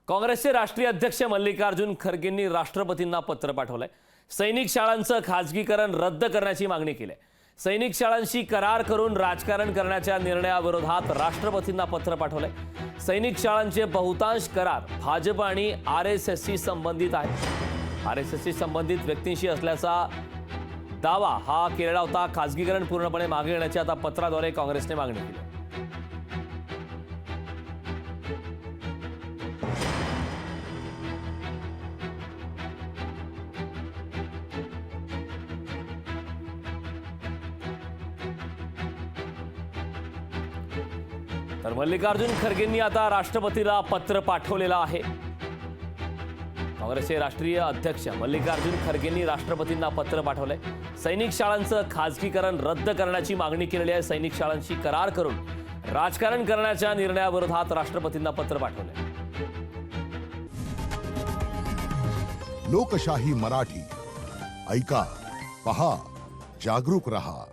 काँग्रेसचे राष्ट्रीय अध्यक्ष मल्लिकार्जुन खरगेंनी राष्ट्रपतींना पत्र पाठवलंय। सैनिक शाळांचं खासगीकरण रद्द करण्याची मागणी केली आहे। सैनिक शाळांशी करार करून राजकारण करण्याच्या निर्णयाविरोधात राष्ट्रपतींना पत्र पाठवलंय। सैनिक शाळांचे बहुतांश करार भाजप आणि आरएसएसशी संबंधित आहेत। आरएसएसशी संबंधित व्यक्तींशी असल्याचा दावा हा केलेला होता। खासगीकरण पूर्णपणे मागे घेण्याची आता पत्राद्वारे काँग्रेसने मागणी केली। तर मल्लिकार्जुन खरगेंनी आता राष्ट्रपतीला पत्र पाठवलेलं आहे। काँग्रेसचे राष्ट्रीय अध्यक्ष मल्लिकार्जुन खरगेंनी राष्ट्रपतींना पत्र पाठवलंय। सैनिक शाळांचं खासगीकरण रद्द करण्याची मागणी केलेली आहे। सैनिक शाळांशी करार करून राजकारण करण्याच्या निर्णयाविरोधात राष्ट्रपतींना पत्र पाठवलंय। लोकशाही मराठी ऐका, पहा, जागरूक रहा।